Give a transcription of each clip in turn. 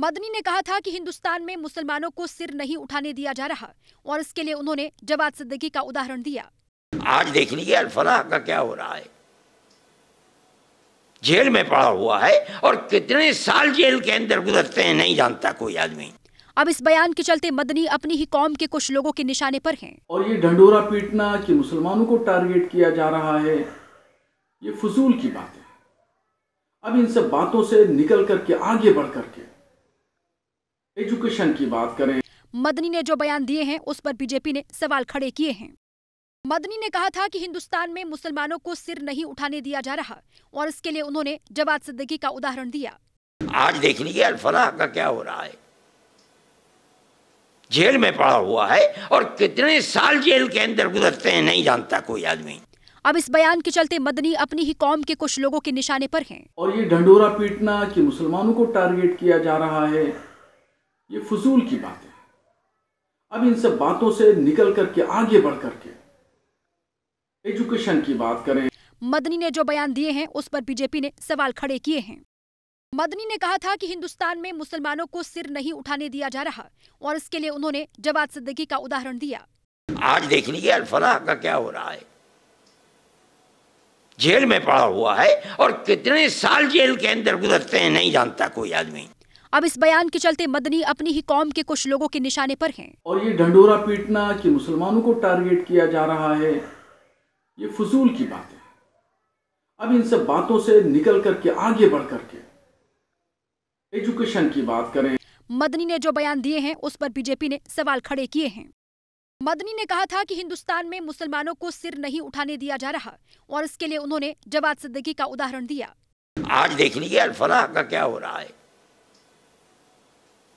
मदनी ने कहा था कि हिंदुस्तान में मुसलमानों को सिर नहीं उठाने दिया जा रहा और इसके लिए उन्होंने जवाद सिद्दीकी का उदाहरण दिया। आज देख लीजिए अल-फलाह का क्या हो रहा है, जेल में पड़ा हुआ है और कितने साल जेल के अंदर गुजरते हैं नहीं जानता कोई आदमी। अब इस बयान के चलते मदनी अपनी ही कौम के कुछ लोगों के निशाने पर हैं। और ये ढंढोरा पीटना कि मुसलमानों को टारगेट किया जा रहा है, ये फजूल की बात है। अब इन सब बातों से निकल करके आगे बढ़ करके एजुकेशन की बात करें। मदनी ने जो बयान दिए हैं उस पर बीजेपी ने सवाल खड़े किए हैं। मदनी ने कहा था कि हिंदुस्तान में मुसलमानों को सिर नहीं उठाने दिया जा रहा और इसके लिए उन्होंने जवाद सिद्दीकी का उदाहरण दिया। आज देख लीजिए अल-फलाह का क्या हो रहा है, जेल में पड़ा हुआ है और कितने साल जेल के अंदर गुजरते हैं नहीं जानता कोई आदमी। अब इस बयान के चलते मदनी अपनी ही कौम के कुछ लोगों के निशाने पर हैं। और ये ढंढोरा पीटना कि मुसलमानों को टारगेट किया जा रहा है, ये फजूल की बात है। अब इन सब बातों से निकल करके आगे बढ़ करके एजुकेशन की बात करें। मदनी ने जो बयान दिए हैं उस पर बीजेपी ने सवाल खड़े किए हैं। मदनी ने कहा था कि हिंदुस्तान में मुसलमानों को सिर नहीं उठाने दिया जा रहा और इसके लिए उन्होंने जवाद सिद्दीकी का उदाहरण दिया। आज देख लीजिए अल-फलाह का क्या हो रहा है, जेल में पड़ा हुआ है और कितने साल जेल के अंदर गुजरते हैं नहीं जानता कोई आदमी। अब इस बयान के चलते मदनी अपनी ही कौम के कुछ लोगों के निशाने पर हैं। और ये ढंढोरा पीटना कि मुसलमानों को टारगेट किया जा रहा है, ये फजूल की बात है। अब इन सब बातों से निकल करके आगे बढ़ करके एजुकेशन की बात करें। मदनी ने जो बयान दिए हैं उस पर बीजेपी ने सवाल खड़े किए हैं। मदनी ने कहा था कि हिंदुस्तान में मुसलमानों को सिर नहीं उठाने दिया जा रहा और इसके लिए उन्होंने जवाद सिद्दीकी का उदाहरण दिया। आज देख लीजिए अल-फलाह का क्या हो रहा है,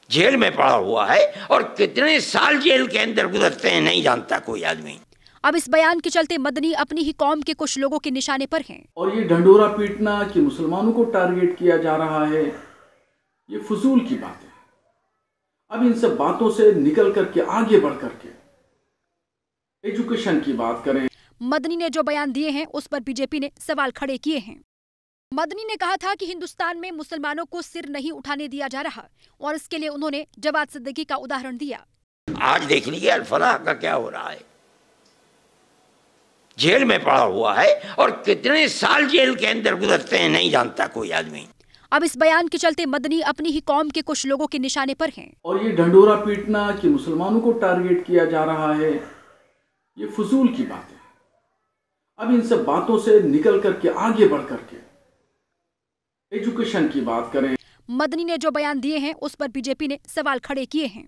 जेल में पड़ा हुआ है और कितने साल जेल के अंदर गुजरते हैं नहीं जानता कोई आदमी। अब इस बयान के चलते मदनी अपनी ही कौम के कुछ लोगों के निशाने पर हैं। और ये ढंढोरा पीटना कि मुसलमानों को टारगेट किया जा रहा है, ये फजूल की बात है। अब इन सब बातों से निकल करके आगे बढ़ करके एजुकेशन की बात करें। मदनी ने जो बयान दिए हैं उस पर बीजेपी ने सवाल खड़े किए हैं। मदनी ने कहा था कि हिंदुस्तान में मुसलमानों को सिर नहीं उठाने दिया जा रहा और इसके लिए उन्होंने जवाद सिद्दीकी का उदाहरण दिया। आज देख लीजिए अल-फलाह का क्या हो रहा है, जेल में पड़ा हुआ है और कितने साल जेल के अंदर गुजरते हैं नहीं जानता कोई आदमी। अब इस बयान के चलते मदनी अपनी ही कौम के कुछ लोगों के निशाने पर हैं। और ये ढंढोरा पीटना कि मुसलमानों को टारगेट किया जा रहा है, ये फजूल की बात है। अब इन सब बातों से निकल करके आगे बढ़ करके एजुकेशन की बात करें। मदनी ने जो बयान दिए हैं उस पर बीजेपी ने सवाल खड़े किए हैं।